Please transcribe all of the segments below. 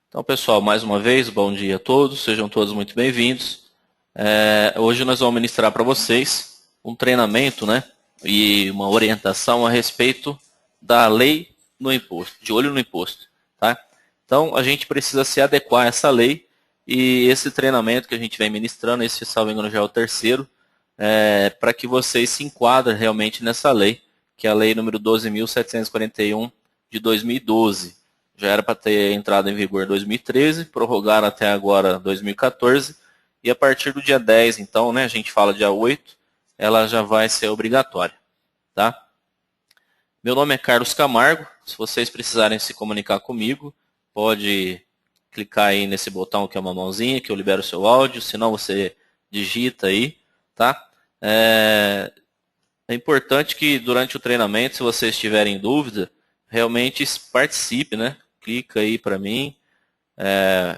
Então, pessoal, mais uma vez, bom dia a todos, sejam todos muito bem-vindos. Hoje nós vamos ministrar para vocês um treinamento, né, e uma orientação a respeito da lei no imposto, de olho no imposto, tá? Então, a gente precisa se adequar a essa lei e esse treinamento que a gente vem ministrando, esse, salvo engano, já é o terceiro, para que vocês se enquadrem realmente nessa lei, que é a lei número 12.741 de 2012. Já era para ter entrado em vigor em 2013, prorrogaram até agora 2014, e a partir do dia 10, então, né, a gente fala dia 8, ela já vai ser obrigatória, tá? Meu nome é Carlos Camargo, se vocês precisarem se comunicar comigo, pode clicar aí nesse botão que é uma mãozinha, que eu libero o seu áudio, senão você digita aí, tá? É importante que durante o treinamento, se vocês tiverem dúvida, realmente participe, né? Clica aí para mim,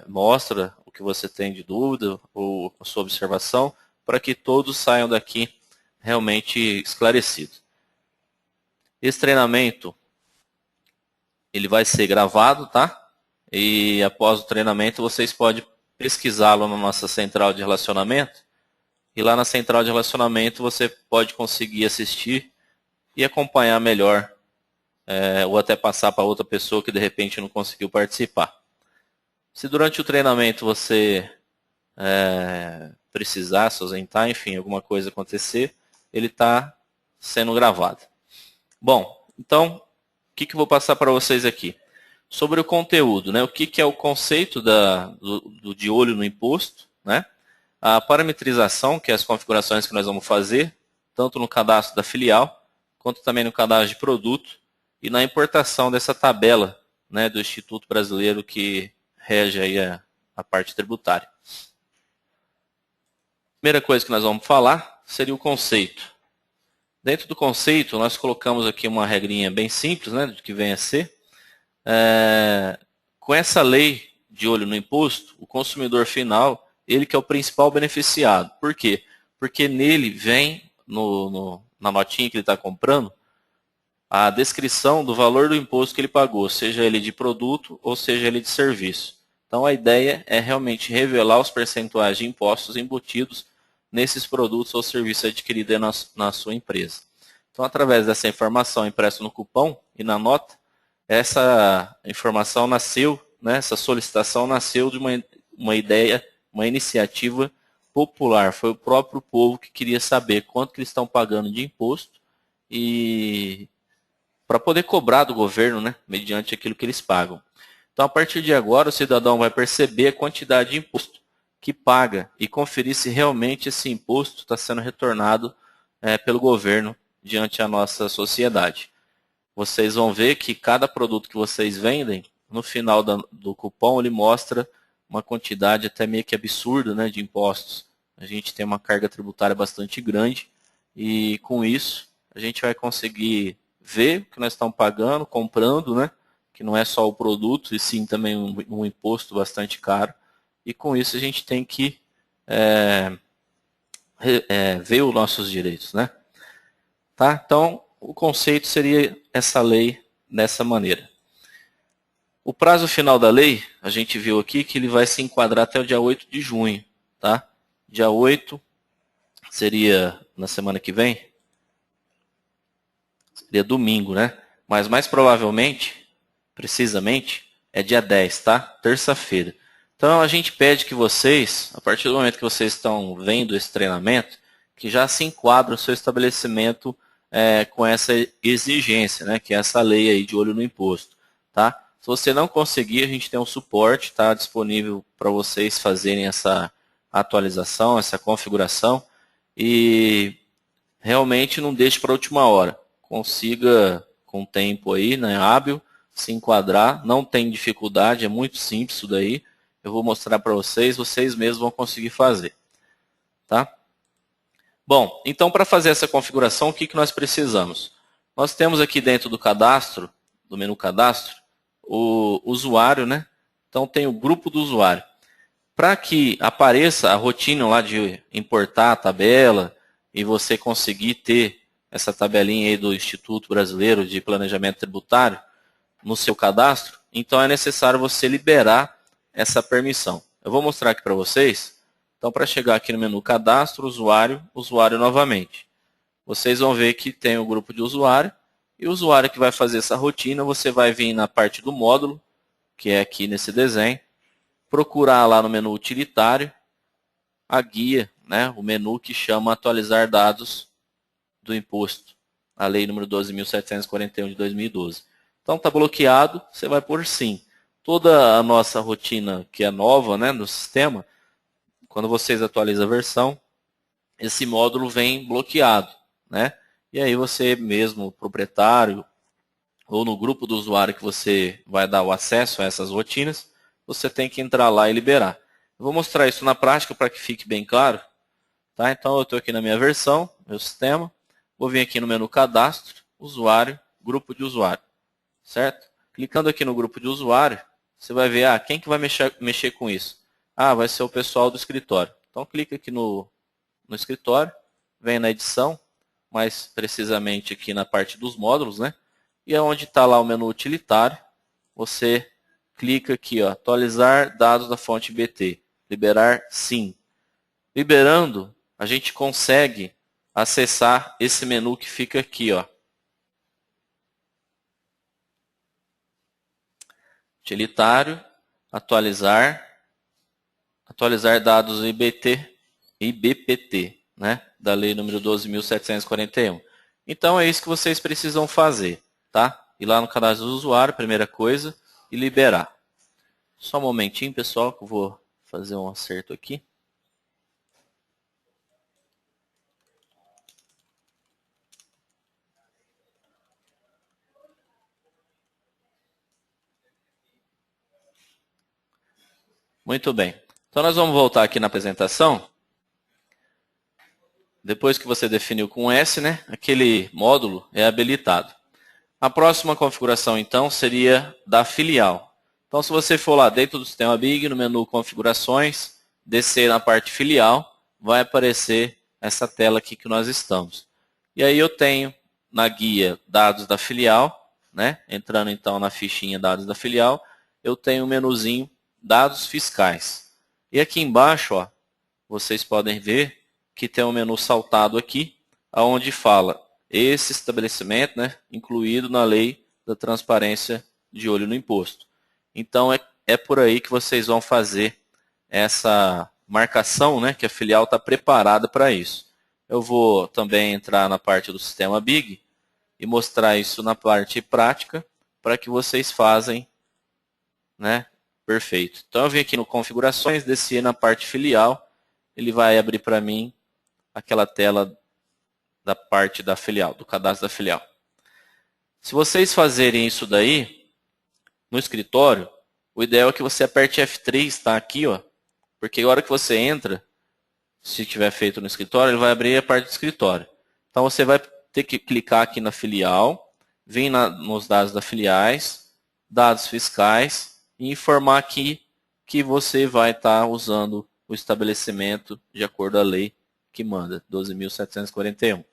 mostra o que você tem de dúvida ou a sua observação, para que todos saiam daqui realmente esclarecidos. Esse treinamento, ele vai ser gravado, tá? E após o treinamento, vocês podem pesquisá-lo na nossa central de relacionamento. E lá na central de relacionamento, você pode conseguir assistir e acompanhar melhor, ou até passar para outra pessoa que de repente não conseguiu participar. Se durante o treinamento você precisar se ausentar, enfim, alguma coisa acontecer, ele está sendo gravado. Bom, então, o que eu vou passar para vocês aqui? Sobre o conteúdo, né? O que é o conceito do de olho no imposto, né? A parametrização, que é as configurações que nós vamos fazer, tanto no cadastro da filial, quanto também no cadastro de produto, e na importação dessa tabela, né, do Instituto Brasileiro que rege aí a parte tributária. Primeira coisa que nós vamos falar seria o conceito. Dentro do conceito, nós colocamos aqui uma regrinha bem simples, né, do que vem a ser. Com essa lei de olho no imposto, o consumidor final, ele que é o principal beneficiado. Por quê? Porque nele vem, na notinha que ele está comprando, a descrição do valor do imposto que ele pagou, seja ele de produto ou seja ele de serviço. Então a ideia é realmente revelar os percentuais de impostos embutidos nesses produtos ou serviços adquiridos na sua empresa. Então, através dessa informação impressa no cupom e na nota, essa informação nasceu, né, essa solicitação nasceu de uma ideia, uma iniciativa popular. Foi o próprio povo que queria saber quanto que eles estão pagando de imposto e para poder cobrar do governo, né, mediante aquilo que eles pagam. Então, a partir de agora, o cidadão vai perceber a quantidade de imposto que paga e conferir se realmente esse imposto está sendo retornado pelo governo diante da nossa sociedade. Vocês vão ver que cada produto que vocês vendem, no final do cupom, ele mostra uma quantidade até meio que absurda, né, de impostos. A gente tem uma carga tributária bastante grande e, com isso, a gente vai conseguir ver o que nós estamos pagando, comprando, né, que não é só o produto, e sim também um imposto bastante caro. E com isso a gente tem que ver os nossos direitos, né? Tá? Então, o conceito seria essa lei dessa maneira. O prazo final da lei, a gente viu aqui que ele vai se enquadrar até o dia 8 de junho. Tá? Dia 8 seria na semana que vem? Seria domingo, né? Mas mais provavelmente, precisamente, é dia 10, tá? Terça-feira. Então a gente pede que vocês, a partir do momento que vocês estão vendo esse treinamento, que já se enquadre o seu estabelecimento com essa exigência, né? Que é essa lei aí de olho no imposto, tá? Se você não conseguir, a gente tem um suporte, tá? Disponível para vocês fazerem essa atualização, essa configuração e realmente não deixe para a última hora. Consiga, com tempo aí, né, hábil, se enquadrar. Não tem dificuldade, é muito simples isso daí. Eu vou mostrar para vocês, vocês mesmos vão conseguir fazer. Tá? Bom, então para fazer essa configuração, o que nós precisamos? Nós temos aqui dentro do cadastro, do menu cadastro, o usuário, né? Então tem o grupo do usuário. Para que apareça a rotina lá de importar a tabela e você conseguir ter essa tabelinha aí do Instituto Brasileiro de Planejamento Tributário no seu cadastro, então é necessário você liberar essa permissão. Eu vou mostrar aqui para vocês. Então, para chegar aqui no menu Cadastro, Usuário, Usuário novamente. Vocês vão ver que tem o grupo de usuário. E o usuário que vai fazer essa rotina, você vai vir na parte do módulo, que é aqui nesse desenho. Procurar lá no menu Utilitário a guia, né, o menu que chama Atualizar Dados do Imposto. A Lei número 12.741 de 2012. Então, está bloqueado, você vai por sim. Toda a nossa rotina que é nova, né, no sistema, quando vocês atualizam a versão, esse módulo vem bloqueado, né? E aí você mesmo, proprietário, ou no grupo do usuário que você vai dar o acesso a essas rotinas, você tem que entrar lá e liberar. Eu vou mostrar isso na prática para que fique bem claro. Tá? Então eu estou aqui na minha versão, meu sistema, vou vir aqui no menu Cadastro, Usuário, Grupo de Usuário, certo? Clicando aqui no grupo de usuário, você vai ver, quem que vai mexer com isso? Vai ser o pessoal do escritório. Então clica aqui no escritório, vem na edição, mais precisamente aqui na parte dos módulos, né? E é onde está lá o menu utilitário, você clica aqui, ó, atualizar dados da fonte BT, liberar sim. Liberando, a gente consegue acessar esse menu que fica aqui, ó. Utilitário, atualizar dados IBPT, né, da lei número 12.741. Então é isso que vocês precisam fazer, tá? Ir lá no cadastro do usuário, primeira coisa, e liberar. Só um momentinho, pessoal, que eu vou fazer um acerto aqui. Muito bem. Então nós vamos voltar aqui na apresentação. Depois que você definiu com S, né, aquele módulo é habilitado. A próxima configuração, então, seria da filial. Então, se você for lá dentro do sistema BIG, no menu Configurações, descer na parte filial, vai aparecer essa tela aqui que nós estamos. E aí eu tenho na guia Dados da Filial, né, entrando então na fichinha Dados da Filial, eu tenho o menuzinho Dados Fiscais. E aqui embaixo, ó, vocês podem ver que tem um menu saltado aqui, onde fala esse estabelecimento, né, incluído na lei da transparência de olho no imposto. Então, é por aí que vocês vão fazer essa marcação, né, que a filial está preparada para isso. Eu vou também entrar na parte do sistema BIG e mostrar isso na parte prática para que vocês façam, né, perfeito. Então, eu vim aqui no Configurações, desci na parte filial, ele vai abrir para mim aquela tela da parte da filial, do cadastro da filial. Se vocês fazerem isso daí, no escritório, o ideal é que você aperte F3, tá aqui, ó, porque a hora que você entra, se tiver feito no escritório, ele vai abrir a parte do escritório. Então você vai ter que clicar aqui na filial, vir nos dados da filiais, dados fiscais, e informar aqui que você vai estar usando o estabelecimento de acordo à lei que manda, 12.741.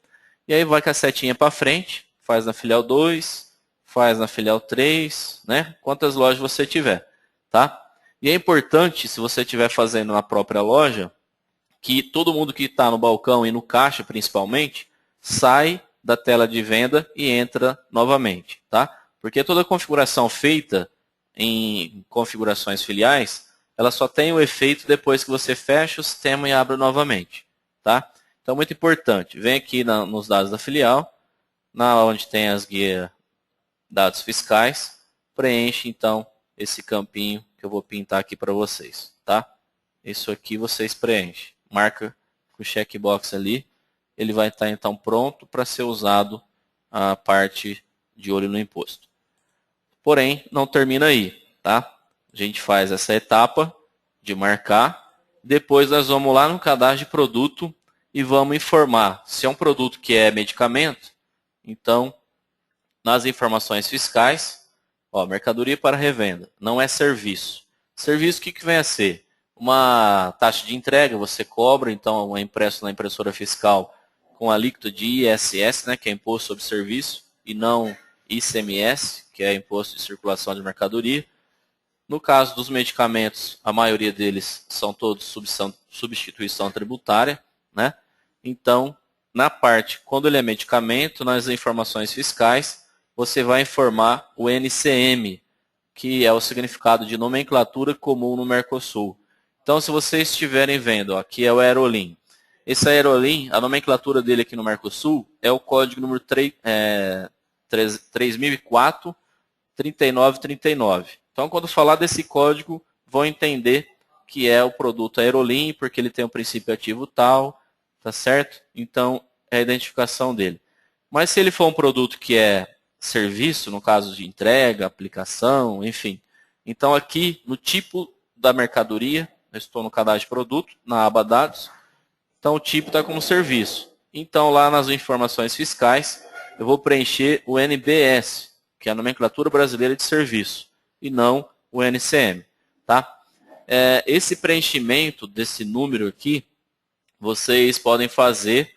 E aí vai com a setinha para frente, faz na filial 2, faz na filial 3, né? Quantas lojas você tiver, tá? E é importante, se você estiver fazendo na própria loja, que todo mundo que está no balcão e no caixa, principalmente, sai da tela de venda e entra novamente, tá? Porque toda configuração feita em configurações filiais, ela só tem o efeito depois que você fecha o sistema e abre novamente, tá? Então, muito importante, vem aqui nos dados da filial, onde tem as guias dados fiscais, preenche então esse campinho que eu vou pintar aqui para vocês, tá? Isso aqui vocês preenchem, marca com o checkbox ali, ele vai estar então pronto para ser usado a parte de olho no imposto. Porém, não termina aí, tá? A gente faz essa etapa de marcar, depois nós vamos lá no cadastro de produto e vamos informar se é um produto que é medicamento, então, nas informações fiscais, ó, mercadoria para revenda, não é serviço. Serviço, o que vem a ser? Uma taxa de entrega, você cobra, então, é impresso na impressora fiscal com alíquota de ISS, né, que é Imposto sobre Serviço, e não ICMS, que é Imposto de Circulação de Mercadoria. No caso dos medicamentos, a maioria deles são todos substituição tributária, né? Então, na parte, quando ele é medicamento, nas informações fiscais, você vai informar o NCM, que é o significado de nomenclatura comum no Mercosul. Então, se vocês estiverem vendo, ó, aqui é o Aerolim. Esse Aerolim, a nomenclatura dele aqui no Mercosul é o código número 3004 3939. Então, quando falar desse código, vão entender que é o produto Aerolim, porque ele tem um princípio ativo tal, tá certo? Então, é a identificação dele. Mas se ele for um produto que é serviço, no caso de entrega, aplicação, enfim. Então, aqui, no tipo da mercadoria, eu estou no cadastro de produto, na aba dados, então o tipo está como serviço. Então, lá nas informações fiscais, eu vou preencher o NBS, que é a nomenclatura brasileira de serviço, e não o NCM. Tá? Esse preenchimento desse número aqui, vocês podem fazer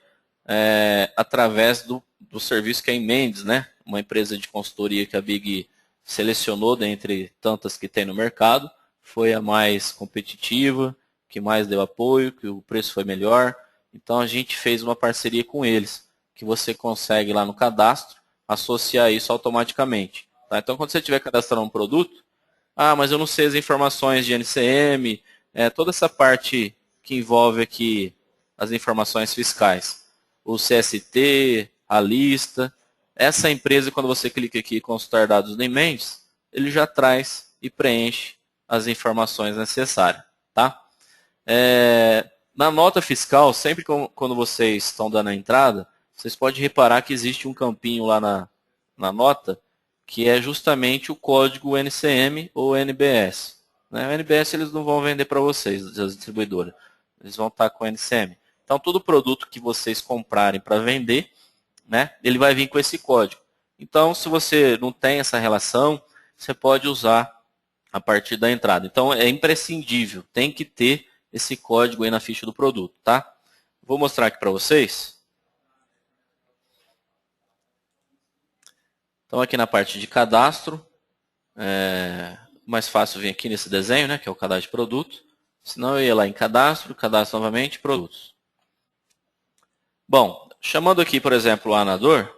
através do serviço que é a Mendes, né? Uma empresa de consultoria que a Big selecionou dentre tantas que tem no mercado, foi a mais competitiva, que mais deu apoio, que o preço foi melhor. Então a gente fez uma parceria com eles, que você consegue lá no cadastro associar isso automaticamente. Tá? Então quando você estiver cadastrando um produto, mas eu não sei as informações de NCM, toda essa parte que envolve aqui as informações fiscais, o CST, a lista. Essa empresa, quando você clica aqui em consultar dados do Mendes, ele já traz e preenche as informações necessárias. Tá? Na nota fiscal, sempre quando vocês estão dando a entrada, vocês podem reparar que existe um campinho lá na nota, que é justamente o código NCM ou NBS. Né? O NBS eles não vão vender para vocês, as distribuidoras. Eles vão estar com o NCM. Então, todo produto que vocês comprarem para vender, né, ele vai vir com esse código. Então, se você não tem essa relação, você pode usar a partir da entrada. Então, é imprescindível, tem que ter esse código aí na ficha do produto, tá? Vou mostrar aqui para vocês. Então, aqui na parte de cadastro, mais fácil vir aqui nesse desenho, né, que é o cadastro de produto. Senão eu ia lá em cadastro novamente, produtos. Bom, chamando aqui, por exemplo, o Anador.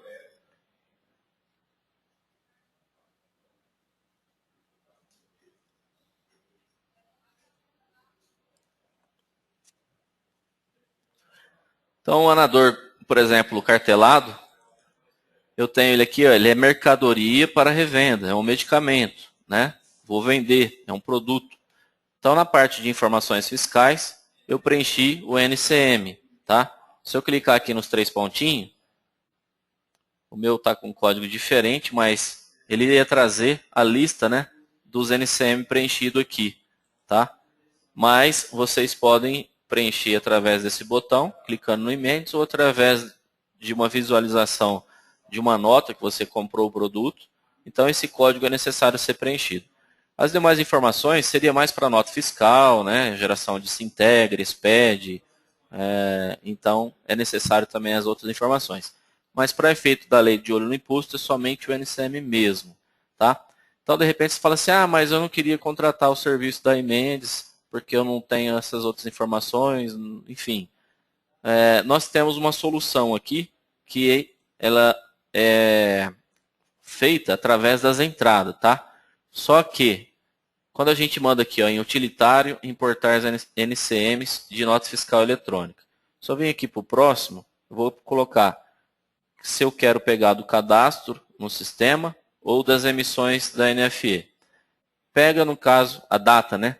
Então, o Anador, por exemplo, cartelado, eu tenho ele aqui, ó, ele é mercadoria para revenda, é um medicamento, né? Vou vender, é um produto. Então, na parte de informações fiscais, eu preenchi o NCM, tá? Se eu clicar aqui nos 3 pontinhos, o meu está com um código diferente, mas ele ia trazer a lista, né, dos NCM preenchido aqui, tá? Mas vocês podem preencher através desse botão, clicando no Emendes, ou através de uma visualização de uma nota que você comprou o produto. Então, esse código é necessário ser preenchido. As demais informações seria mais para nota fiscal, né, geração de Sintegra, SPED, então é necessário também as outras informações. Mas para efeito da lei de olho no imposto é somente o NCM mesmo, tá? Então, de repente, você fala assim, mas eu não queria contratar o serviço da Emendes, porque eu não tenho essas outras informações, enfim. Nós temos uma solução aqui, que ela é feita através das entradas, tá? Só que, quando a gente manda aqui, ó, em utilitário, importar as NCMs de nota fiscal eletrônica. Se eu vir aqui para o próximo, eu vou colocar se eu quero pegar do cadastro no sistema ou das emissões da NFE. Pega, no caso, a data, né?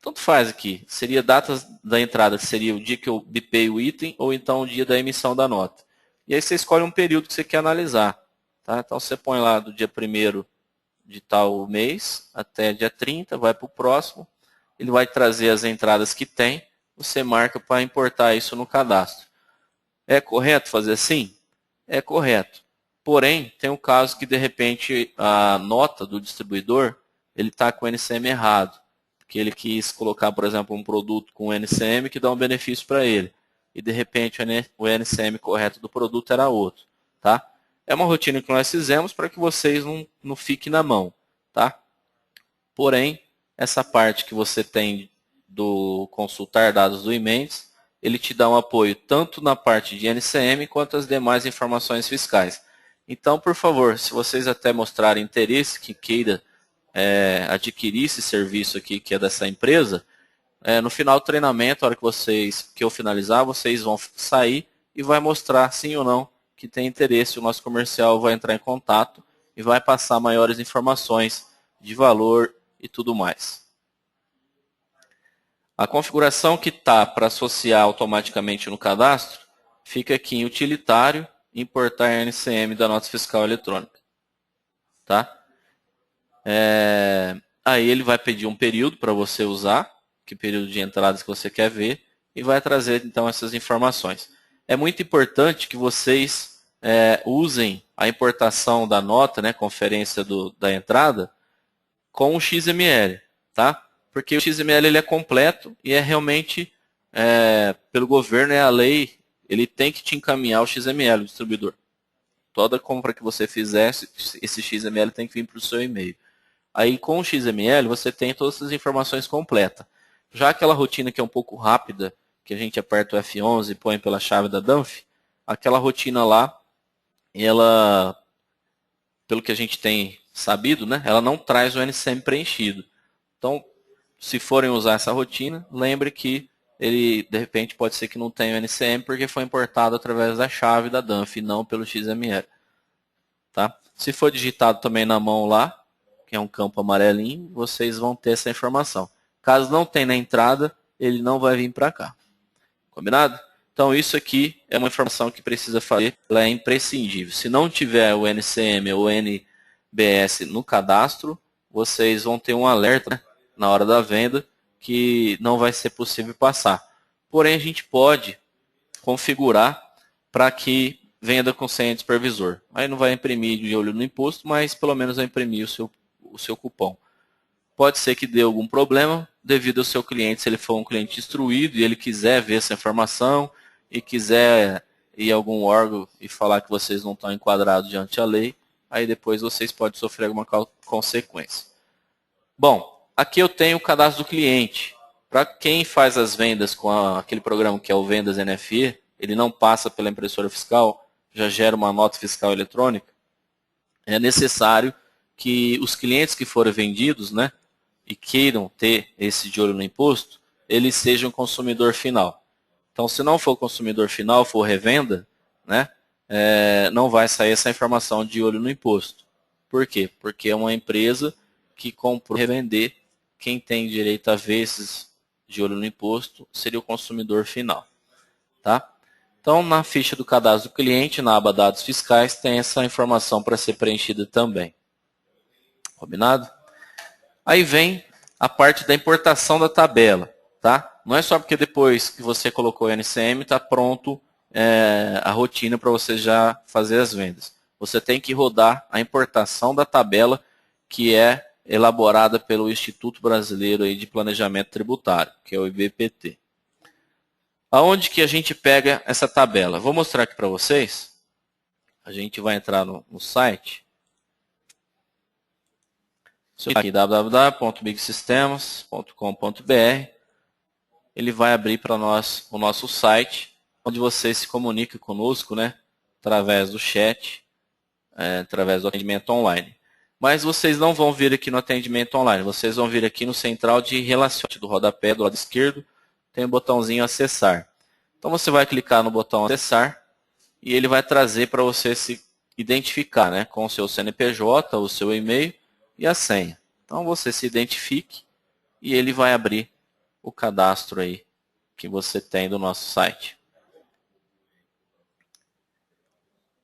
Tanto faz aqui. Seria datas da entrada, seria o dia que eu bipei o item ou então o dia da emissão da nota. E aí você escolhe um período que você quer analisar. Tá? Então você põe lá do dia 1º de tal mês até dia 30, vai para o próximo. Ele vai trazer as entradas que tem. Você marca para importar isso no cadastro. É correto fazer assim? É correto. Porém, tem um caso que, de repente, a nota do distribuidor ele está com o NCM errado. Porque ele quis colocar, por exemplo, um produto com NCM que dá um benefício para ele. E, de repente, o NCM correto do produto era outro. Tá? É uma rotina que nós fizemos para que vocês não fiquem na mão. Tá? Porém, essa parte que você tem do consultar dados do IMENS, ele te dá um apoio tanto na parte de NCM quanto as demais informações fiscais. Então, por favor, se vocês até mostrarem interesse que queira adquirir esse serviço aqui que é dessa empresa, no final do treinamento, a hora que eu finalizar, vocês vão sair e vai mostrar sim ou não que tem interesse. O nosso comercial vai entrar em contato e vai passar maiores informações de valor e tudo mais. A configuração que está para associar automaticamente no cadastro fica aqui em utilitário, importar NCM da nota fiscal eletrônica. Tá? Aí ele vai pedir um período para você usar, que período de entradas que você quer ver, e vai trazer então essas informações. É muito importante que vocês usem a importação da nota, né, conferência da entrada, com o XML, tá? Porque o XML ele é completo e é realmente, pelo governo, é a lei, ele tem que te encaminhar o XML, o distribuidor. Toda compra que você fizesse, esse XML tem que vir para o seu e-mail. Aí com o XML você tem todas essas informações completas. Já aquela rotina que é um pouco rápida, que a gente aperta o F11 e põe pela chave da DANF, aquela rotina lá, ela, pelo que a gente tem sabido, né, ela não traz o NCM preenchido. Então, se forem usar essa rotina, lembre que ele, de repente, pode ser que não tenha o NCM porque foi importado através da chave da DANF e não pelo XML. Tá? Se for digitado também na mão lá, que é um campo amarelinho, vocês vão ter essa informação. Caso não tenha na entrada, ele não vai vir para cá. Combinado? Então isso aqui é uma informação que precisa fazer, ela é imprescindível. Se não tiver o NCM ou o NBS no cadastro, vocês vão ter um alerta, né, na hora da venda que não vai ser possível passar. Porém, a gente pode configurar para que venda com senha de supervisor. Aí não vai imprimir de olho no imposto, mas pelo menos vai imprimir o seu cupom. Pode ser que dê algum problema devido ao seu cliente, se ele for um cliente instruído e ele quiser ver essa informação e quiser ir a algum órgão e falar que vocês não estão enquadrados diante da lei, aí depois vocês podem sofrer alguma consequência. Bom, aqui eu tenho o cadastro do cliente. Para quem faz as vendas com aquele programa que é o Vendas NFE, ele não passa pela impressora fiscal, já gera uma nota fiscal eletrônica, é necessário que os clientes que forem vendidos, né, e queiram ter esse de olho no imposto, eles sejam consumidor final. Então, se não for consumidor final, for revenda, né, não vai sair essa informação de olho no imposto. Por quê? Porque é uma empresa que comprou revender, quem tem direito a ver esses de olho no imposto seria o consumidor final. Tá? Então, na ficha do cadastro do cliente, na aba dados fiscais, tem essa informação para ser preenchida também. Combinado? Aí vem a parte da importação da tabela. Tá? Não é só porque depois que você colocou o NCM, está pronto a rotina para você já fazer as vendas. Você tem que rodar a importação da tabela que é elaborada pelo Instituto Brasileiro aí de Planejamento Tributário, que é o IBPT. Aonde que a gente pega essa tabela? Vou mostrar aqui para vocês. A gente vai entrar no site. Aqui, www.bigsystemas.com.br. Ele vai abrir para nós o nosso site, onde você se comunica conosco, né, através do chat, através do atendimento online. Mas vocês não vão vir aqui no atendimento online, vocês vão vir aqui no central de relações do rodapé do lado esquerdo, tem o botãozinho acessar. Então você vai clicar no botão acessar e ele vai trazer para você se identificar, né, com o seu CNPJ, o seu e-mail e a senha. Então você se identifique e ele vai abrir o cadastro aí que você tem do nosso site.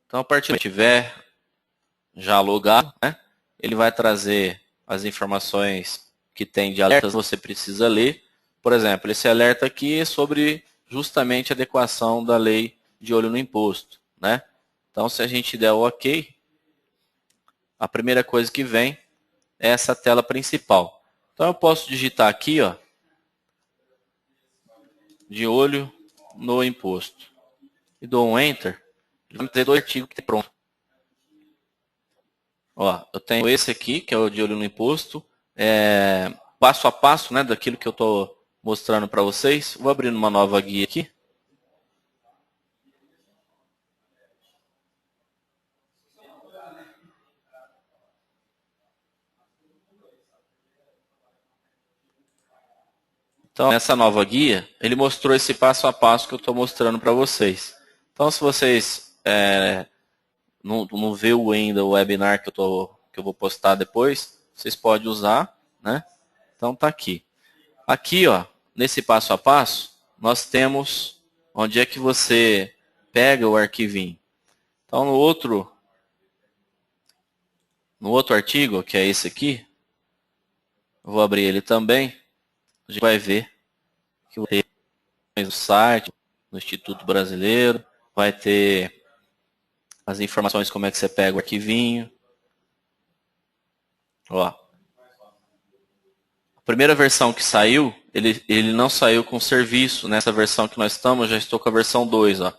Então a partir do que tiver já logado, né, ele vai trazer as informações que tem de alertas que você precisa ler. Por exemplo, esse alerta aqui é sobre justamente a adequação da lei de olho no imposto, né? Então, se a gente der o OK, a primeira coisa que vem é essa tela principal. Então, eu posso digitar aqui, ó, de olho no imposto. E dou um Enter, vai me trazer do artigo que está pronto. Ó, eu tenho esse aqui, que é o de olho no imposto, passo a passo, né, daquilo que eu estou mostrando para vocês. Vou abrir uma nova guia aqui. Então, nessa nova guia, ele mostrou esse passo a passo que eu estou mostrando para vocês. Então, se vocês não viu ainda o webinar que eu vou postar depois, vocês podem usar, né? Então, tá aqui. Aqui, ó, nesse passo a passo, nós temos onde é que você pega o arquivinho. Então, no outro artigo, que é esse aqui, eu vou abrir ele também. A gente vai ver que vai ter no site, no Instituto Brasileiro, vai ter as informações como é que você pega o arquivinho. Ó, a primeira versão que saiu, ele não saiu com serviço. Nessa versão que nós estamos, eu já estou com a versão 2. Ó.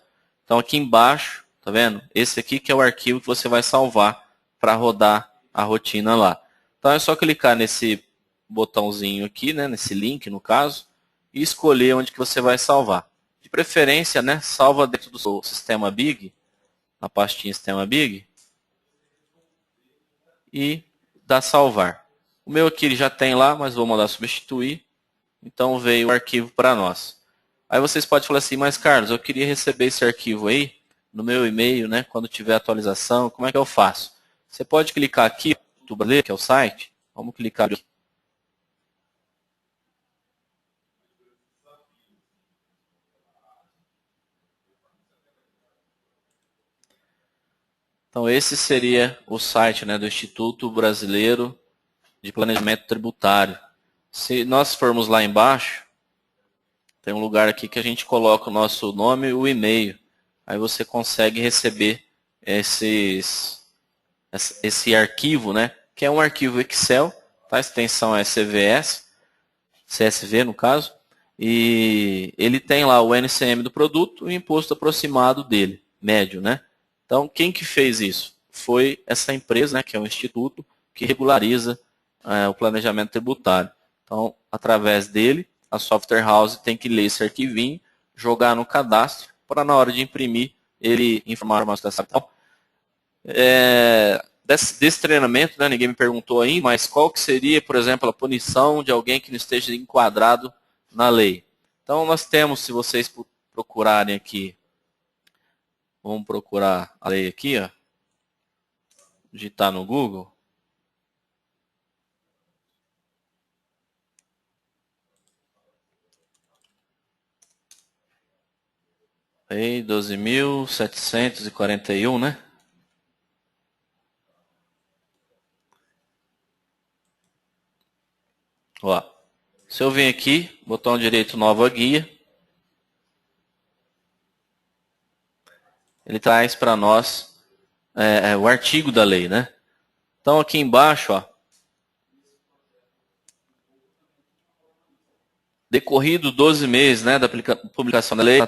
Então aqui embaixo, tá vendo? Esse aqui que é o arquivo que você vai salvar para rodar a rotina lá. Então é só clicar nesse botãozinho aqui, né, nesse link no caso, e escolher onde que você vai salvar. De preferência, né, salva dentro do seu sistema Big, na pastinha sistema Big, e dá salvar. O meu aqui ele já tem lá, mas vou mandar substituir. Então veio o arquivo para nós. Aí vocês podem falar assim, mas Carlos, eu queria receber esse arquivo aí no meu e-mail, né, quando tiver atualização, como é que eu faço? Você pode clicar aqui, que é o site, vamos clicar aqui. Então esse seria o site, né, do Instituto Brasileiro de Planejamento Tributário. Se nós formos lá embaixo, tem um lugar aqui que a gente coloca o nosso nome e o e-mail. Aí você consegue receber esse arquivo, né, que é um arquivo Excel, tá? A extensão é CSV no caso, e ele tem lá o NCM do produto e o imposto aproximado dele, médio, né? Então, quem que fez isso? Foi essa empresa, né, que é um instituto que regulariza o planejamento tributário. Então, através dele, a Software House tem que ler esse arquivinho, jogar no cadastro, para na hora de imprimir, ele informar uma situação. Desse treinamento, né, ninguém me perguntou aí, mas qual que seria, por exemplo, a punição de alguém que não esteja enquadrado na lei? Então, nós temos, se vocês procurarem aqui, vamos procurar a lei aqui, ó, digitar no Google. Lei 12.741, né? Ó, se eu vir aqui, botão direito nova guia, ele traz para nós o artigo da lei, né? Então aqui embaixo, ó, decorrido 12 meses, né, da publicação da lei,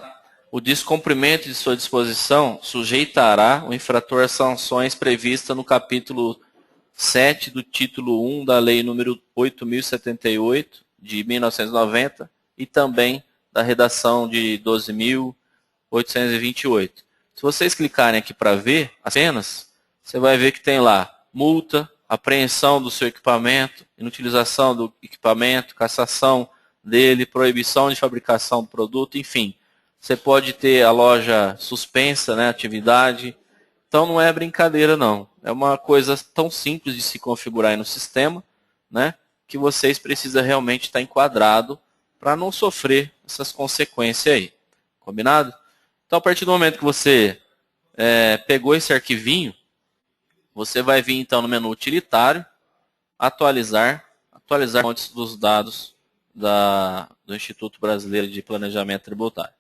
o descumprimento de sua disposição sujeitará o infrator às sanções previstas no capítulo 7 do título 1 da lei número 8.078 de 1990 e também da redação de 12.828. Se vocês clicarem aqui para ver as penas, você vai ver que tem lá multa, apreensão do seu equipamento, inutilização do equipamento, cassação dele, proibição de fabricação do produto, enfim. Você pode ter a loja suspensa, né, atividade. Então não é brincadeira não. É uma coisa tão simples de se configurar aí no sistema, né, que vocês precisam realmente estar enquadrado para não sofrer essas consequências aí. Combinado? Então a partir do momento que você pegou esse arquivinho, você vai vir então no menu utilitário, atualizar fontes dos dados do Instituto Brasileiro de Planejamento Tributário.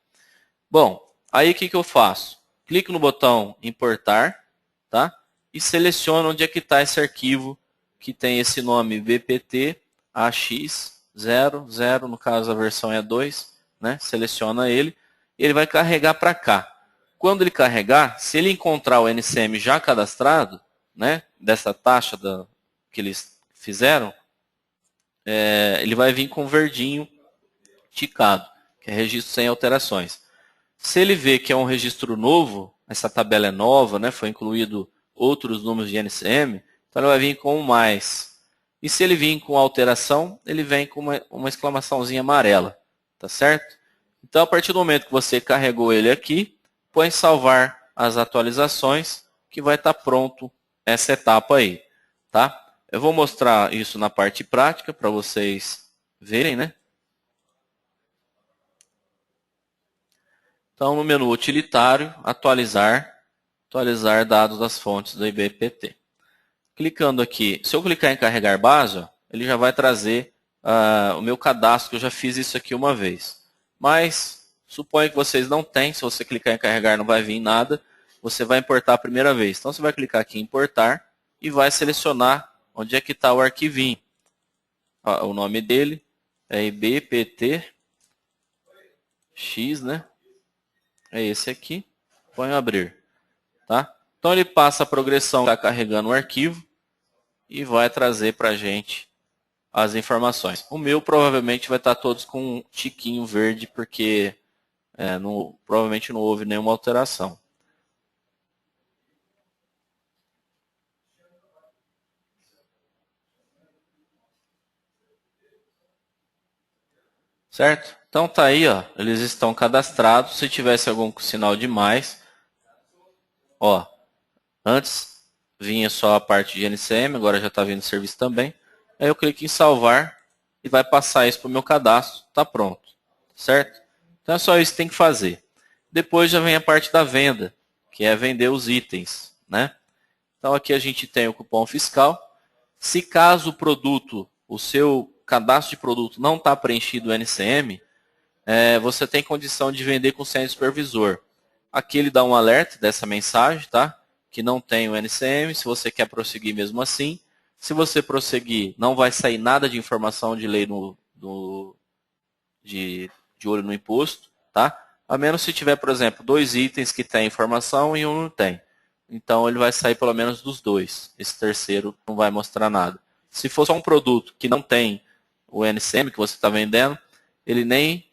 Bom, aí o que eu faço? Clico no botão importar, tá? E seleciono onde é que está esse arquivo que tem esse nome VPT AX00, no caso a versão é 2, né? Seleciona ele, ele vai carregar para cá. Quando ele carregar, se ele encontrar o NCM já cadastrado, né, dessa taxa que eles fizeram, ele vai vir com verdinho ticado, que é registro sem alterações. Se ele vê que é um registro novo, essa tabela é nova, né, foi incluído outros números de NCM, então ele vai vir com um mais. E se ele vir com alteração, ele vem com uma exclamaçãozinha amarela, tá certo? Então, a partir do momento que você carregou ele aqui, põe salvar as atualizações, que vai estar pronto essa etapa aí, tá? Eu vou mostrar isso na parte prática para vocês verem, né? Então, no menu utilitário, atualizar dados das fontes do IBPT. Clicando aqui, se eu clicar em carregar base, ó, ele já vai trazer o meu cadastro, que eu já fiz isso aqui uma vez. Mas, suponho que vocês não têm, se você clicar em carregar não vai vir nada, você vai importar a primeira vez. Então, você vai clicar aqui em importar e vai selecionar onde é que está o arquivinho. Ó, o nome dele é IBPT X, né? É esse aqui. Põe abrir. Tá? Então ele passa a progressão, está carregando o arquivo e vai trazer para a gente as informações. O meu provavelmente vai estar todos com um tiquinho verde, porque provavelmente não houve nenhuma alteração. Certo? Então tá aí, ó, eles estão cadastrados. Se tivesse algum sinal de mais, ó, antes vinha só a parte de NCM, agora já está vindo serviço também. Aí eu clico em salvar e vai passar isso para o meu cadastro, está pronto, certo? Então é só isso que tem que fazer. Depois já vem a parte da venda, que é vender os itens, né? Então aqui a gente tem o cupom fiscal. Se caso o produto, o seu cadastro de produto não está preenchido no NCM, você tem condição de vender com senha de supervisor. Aqui ele dá um alerta dessa mensagem, tá? Que não tem o NCM, se você quer prosseguir mesmo assim. Se você prosseguir, não vai sair nada de informação de lei de olho no imposto, tá? A menos se tiver, por exemplo, 2 itens que tem informação e um não tem. Então ele vai sair pelo menos dos 2. Esse terceiro não vai mostrar nada. Se for só um produto que não tem o NCM que você está vendendo, ele nem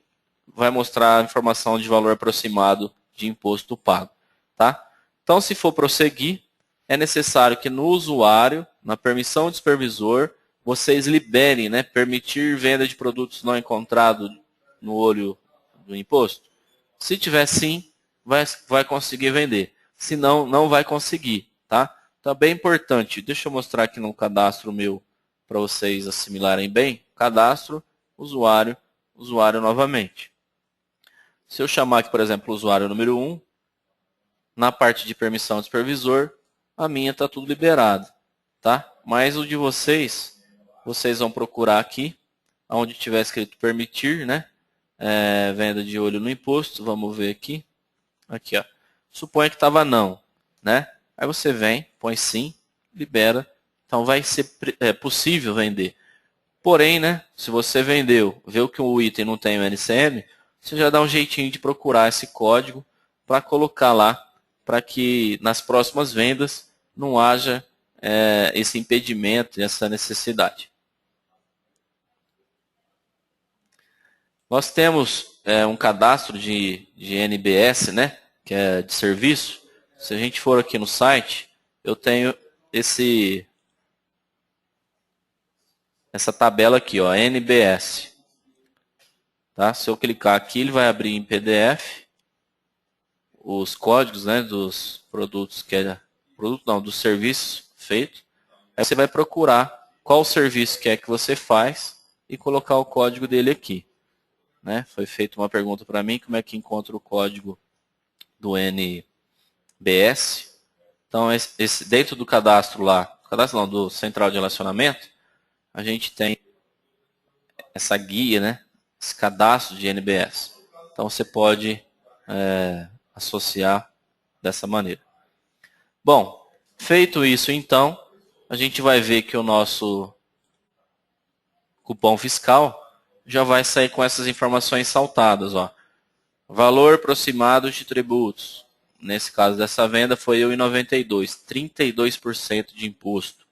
vai mostrar a informação de valor aproximado de imposto pago, tá? Então, se for prosseguir, é necessário que no usuário, na permissão de supervisor, vocês liberem, né, permitir venda de produtos não encontrados no olho do imposto. Se tiver sim, vai conseguir vender. Se não, não vai conseguir, tá? Então, é bem importante. Deixa eu mostrar aqui no cadastro meu para vocês assimilarem bem. Cadastro, usuário, usuário novamente. Se eu chamar aqui, por exemplo, o usuário número 1, na parte de permissão de supervisor, a minha está tudo liberado, tá? Mas o de vocês vão procurar aqui, onde tiver escrito permitir, né? Venda de olho no imposto, vamos ver aqui. Aqui, ó. Suponha que estava não, né? Aí você vem, põe sim, libera. Então vai ser possível vender. Porém, né? Se você vendeu, viu que o item não tem o NCM, você já dá um jeitinho de procurar esse código para colocar lá, para que nas próximas vendas não haja esse impedimento, essa necessidade. Nós temos um cadastro de NBS, né, que é de serviço. Se a gente for aqui no site, eu tenho essa tabela aqui, ó, NBS. Tá? Se eu clicar aqui, ele vai abrir em PDF os códigos, né, dos produtos dos serviços feitos. Aí você vai procurar qual serviço que é que você faz e colocar o código dele aqui. Né? Foi feita uma pergunta para mim, como é que encontra o código do NBS. Então, dentro do cadastro lá, do Central de Relacionamento, a gente tem essa guia, né? Esse cadastro de NBS. Então, você pode associar dessa maneira. Bom, feito isso, então, a gente vai ver que o nosso cupom fiscal já vai sair com essas informações saltadas, ó. Valor aproximado de tributos. Nesse caso dessa venda foi 1,92, 32% de imposto.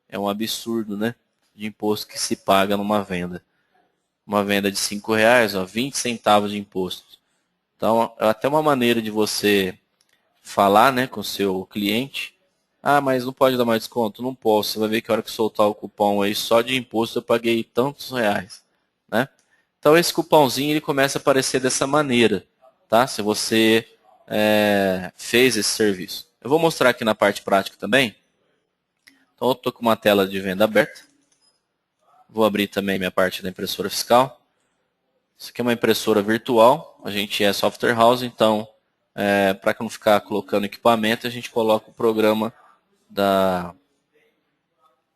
É um absurdo, né? de imposto que se paga numa venda. Uma venda de R$ 5, ó, 20 centavos de imposto. Então, é até uma maneira de você falar, né, com o seu cliente. Ah, mas não pode dar mais desconto? Não posso. Você vai ver que a hora que soltar o cupom aí, só de imposto eu paguei tantos reais, né? Então, esse cupomzinho ele começa a aparecer dessa maneira, tá? Se você fez esse serviço. Eu vou mostrar aqui na parte prática também. Então, eu estou com uma tela de venda aberta. Vou abrir também minha parte da impressora fiscal. Isso aqui é uma impressora virtual. A gente é software house, então, para não ficar colocando equipamento, a gente coloca o programa da,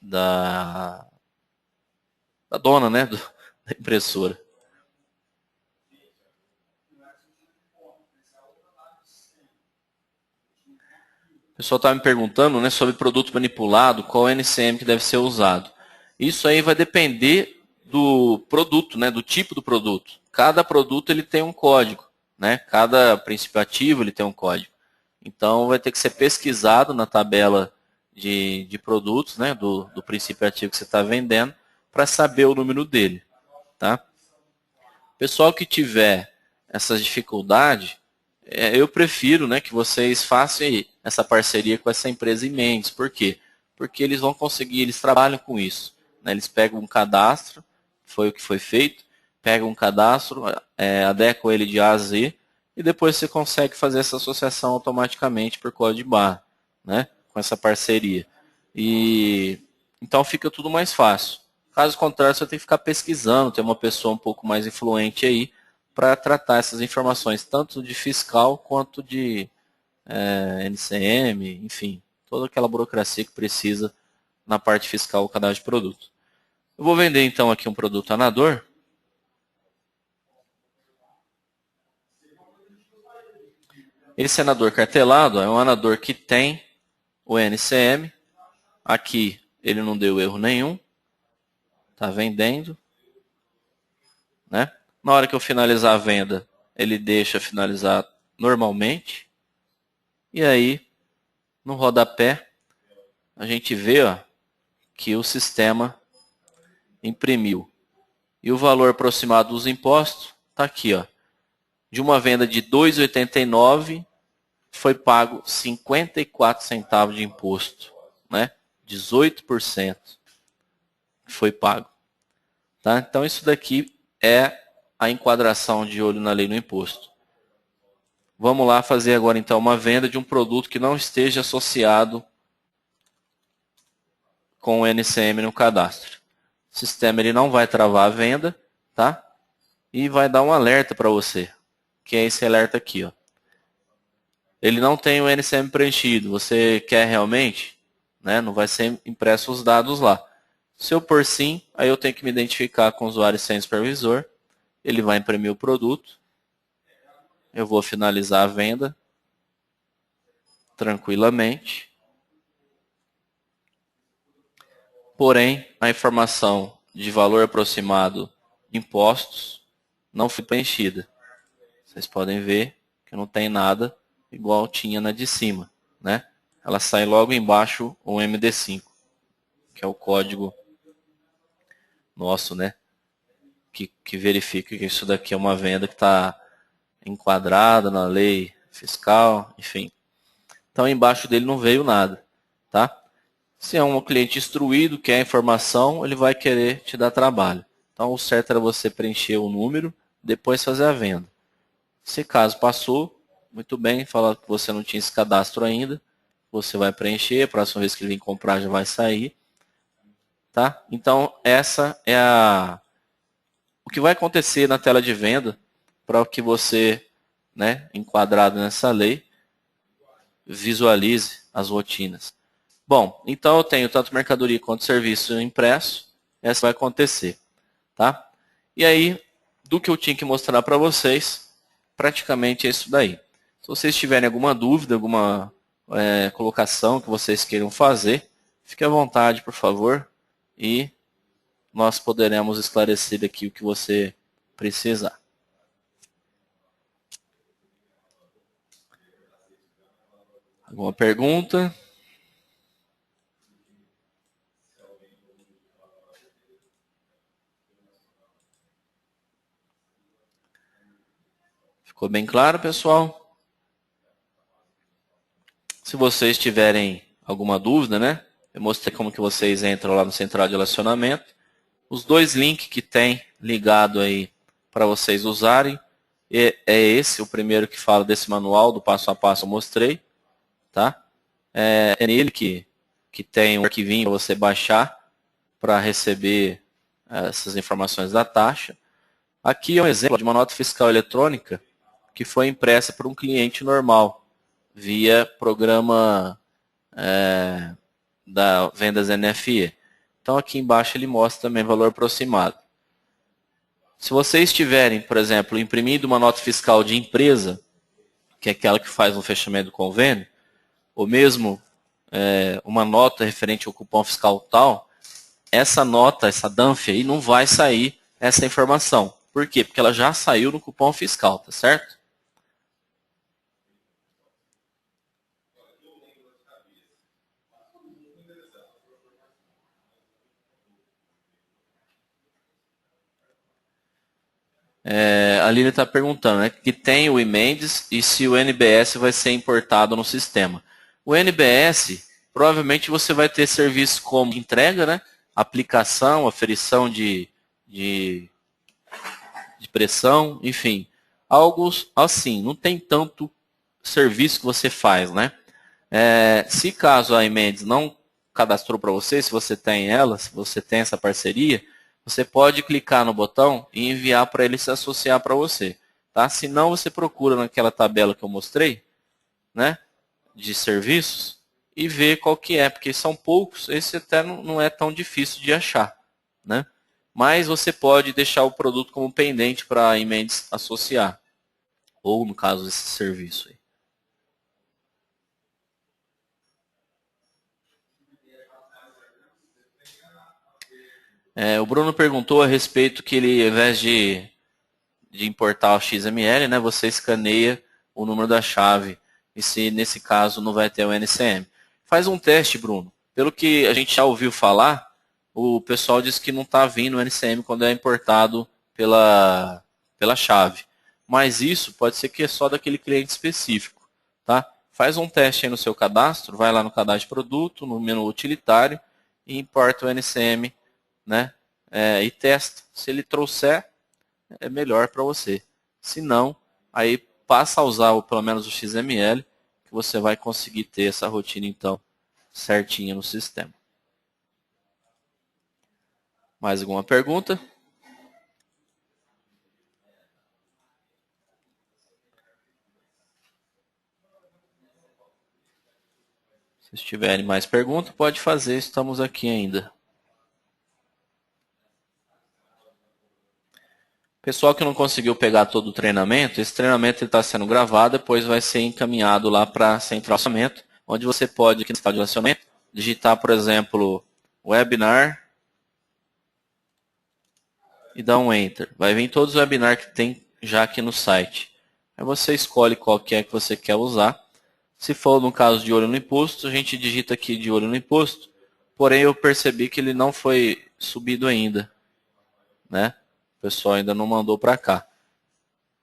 da, da dona, né, da impressora. O pessoal estava me perguntando, né, sobre produto manipulado, qual NCM que deve ser usado. Isso aí vai depender do produto, né, do tipo do produto. Cada produto ele tem um código, né? Cada princípio ativo ele tem um código. Então vai ter que ser pesquisado na tabela de produtos, né, do princípio ativo que você está vendendo, para saber o número dele, tá? Pessoal que tiver essas dificuldades, eu prefiro, né, que vocês façam essa parceria com essa empresa em Mendes. Por quê? Porque eles vão conseguir, eles trabalham com isso, né? Eles pegam um cadastro, foi o que foi feito, pegam um cadastro, adequam ele de A a Z, e depois você consegue fazer essa associação automaticamente por código de barra, né, com essa parceria. E então fica tudo mais fácil. Caso contrário, você tem que ficar pesquisando, ter uma pessoa um pouco mais influente aí para tratar essas informações, tanto de fiscal quanto de NCM, enfim, toda aquela burocracia que precisa na parte fiscal do cadastro de produto. Eu vou vender então aqui um produto anador. Esse anador cartelado é um anador que tem o NCM. Aqui ele não deu erro nenhum. Está vendendo, né? Na hora que eu finalizar a venda, ele deixa finalizar normalmente. E aí, no rodapé, a gente vê, ó, que o sistema imprimiu. E o valor aproximado dos impostos está aqui, ó. De uma venda de R$ 2,89 foi pago 54 centavos de imposto, né? 18% foi pago, tá? Então isso daqui é a enquadração de olho na lei no imposto. Vamos lá fazer agora então uma venda de um produto que não esteja associado com o NCM no cadastro. O sistema ele não vai travar a venda, tá? E vai dar um alerta para você, que é esse alerta aqui, ó. Ele não tem o NCM preenchido. Você quer realmente? Né? Não vai ser impresso os dados lá. Se eu pôr sim, aí eu tenho que me identificar com o usuário sem supervisor. Ele vai imprimir o produto. Eu vou finalizar a venda tranquilamente. Porém, a informação de valor aproximado de impostos não foi preenchida. Vocês podem ver que não tem nada igual tinha na de cima, né? Ela sai logo embaixo o MD5, que é o código nosso, né? Que verifica que isso daqui é uma venda que está enquadrada na lei fiscal, enfim. Então embaixo dele não veio nada, tá? Se é um cliente instruído, quer a informação, ele vai querer te dar trabalho. Então o certo era você preencher o número, depois fazer a venda. Se caso passou, muito bem, falar que você não tinha esse cadastro ainda, você vai preencher, a próxima vez que ele vir comprar já vai sair, tá? Então essa é o que vai acontecer na tela de venda para que você, né, enquadrado nessa lei, visualize as rotinas. Bom, então eu tenho tanto mercadoria quanto serviço impresso, essa vai acontecer, tá? E aí, do que eu tinha que mostrar para vocês, praticamente é isso daí. Se vocês tiverem alguma dúvida, alguma colocação que vocês queiram fazer, fique à vontade, por favor, e nós poderemos esclarecer aqui o que você precisar. Alguma pergunta? Ficou bem claro, pessoal? Se vocês tiverem alguma dúvida, né? Eu mostrei como que vocês entram lá no Central de Relacionamento. Os dois links que tem ligado aí para vocês usarem é esse, o primeiro que fala desse manual do passo a passo eu mostrei, tá? É nele que tem um arquivinho para você baixar para receber essas informações da taxa. Aqui é um exemplo de uma nota fiscal eletrônica que foi impressa por um cliente normal, via programa da Vendas NFE. Então aqui embaixo ele mostra também valor aproximado. Se vocês tiverem, por exemplo, imprimido uma nota fiscal de empresa, que é aquela que faz um fechamento do convênio, ou mesmo uma nota referente ao cupom fiscal tal, essa nota, essa DANF aí, não vai sair essa informação. Por quê? Porque ela já saiu no cupom fiscal, tá certo? A Lili está perguntando, né, que tem o emendes e se o NBS vai ser importado no sistema. O NBS, provavelmente você vai ter serviços como entrega, né, aplicação, aferição de pressão, enfim. Algo assim, não tem tanto serviço que você faz, né? Se caso a emendes não cadastrou para você, se você tem ela, se você tem essa parceria, você pode clicar no botão e enviar para ele se associar para você. Tá? Se não, você procura naquela tabela que eu mostrei, né, de serviços, e vê qual que é, porque são poucos, esse até não é tão difícil de achar. Né? Mas você pode deixar o produto como pendente para a emendes associar, ou no caso desse serviço aí. O Bruno perguntou a respeito que ele, ao invés de importar o XML, né, você escaneia o número da chave. E se nesse caso não vai ter o NCM. Faz um teste, Bruno. Pelo que a gente já ouviu falar, o pessoal diz que não está vindo o NCM quando é importado pela chave. Mas isso pode ser que é só daquele cliente específico. Tá? Faz um teste aí no seu cadastro, vai lá no cadastro de produto, no menu utilitário, e importa o NCM, né? E testa. Se ele trouxer, é melhor para você. Se não, aí passa a usar pelo menos o XML, que você vai conseguir ter essa rotina então certinha no sistema. Mais alguma pergunta? Se tiverem mais perguntas, pode fazer, estamos aqui ainda. Pessoal que não conseguiu pegar todo o treinamento, esse treinamento está sendo gravado, depois vai ser encaminhado lá para a central de relacionamento, onde você pode, aqui no central de relacionamento, digitar, por exemplo, webinar e dar um Enter. Vai vir todos os webinars que tem já aqui no site. Aí você escolhe qual que é que você quer usar. Se for no caso de olho no imposto, a gente digita aqui de olho no imposto, porém eu percebi que ele não foi subido ainda, né? O pessoal ainda não mandou para cá.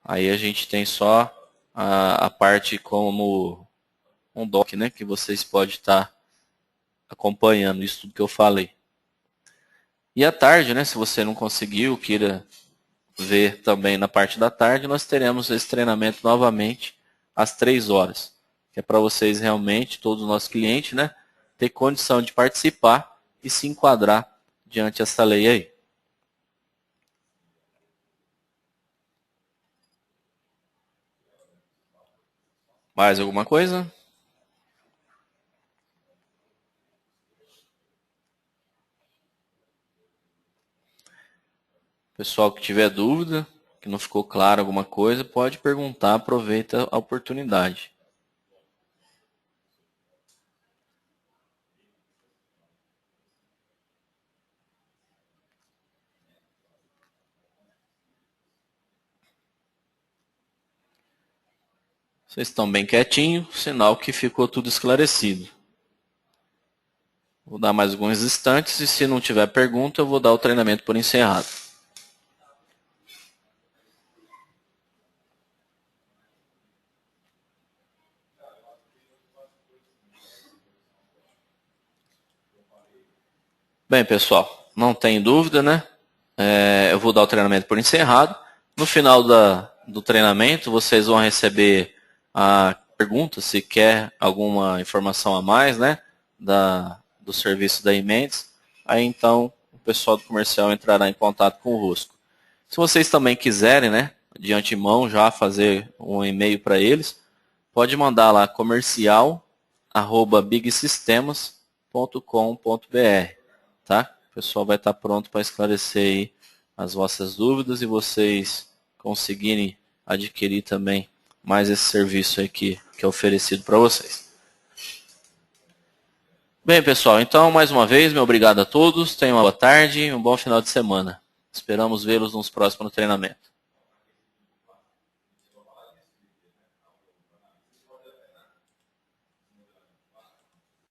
Aí a gente tem só a parte como um doc, né? Que vocês podem estar acompanhando isso tudo que eu falei. E à tarde, né? Se você não conseguiu, queira ver também na parte da tarde, nós teremos esse treinamento novamente às 3 horas. Que é para vocês realmente, todos os nossos clientes, né? Ter condição de participar e se enquadrar diante dessa lei aí. Mais alguma coisa? Pessoal que tiver dúvida, que não ficou claro alguma coisa, pode perguntar, aproveita a oportunidade. Vocês estão bem quietinhos, sinal que ficou tudo esclarecido. Vou dar mais alguns instantes e se não tiver pergunta, eu vou dar o treinamento por encerrado. Bem, pessoal, não tem dúvida, né? Eu vou dar o treinamento por encerrado. No final do treinamento, vocês vão receber a pergunta se quer alguma informação a mais, né? Do serviço da Imendes. Aí então o pessoal do comercial entrará em contato convosco. Se vocês também quiserem, né, de antemão já fazer um e-mail para eles, pode mandar lá comercial@bigsistemas.com.br, tá? O pessoal vai estar pronto para esclarecer aí as vossas dúvidas e vocês conseguirem adquirir também mais esse serviço aí que é oferecido para vocês. Bem, pessoal, então mais uma vez, meu obrigado a todos, tenham uma boa tarde e um bom final de semana. Esperamos vê-los nos próximos treinamentos.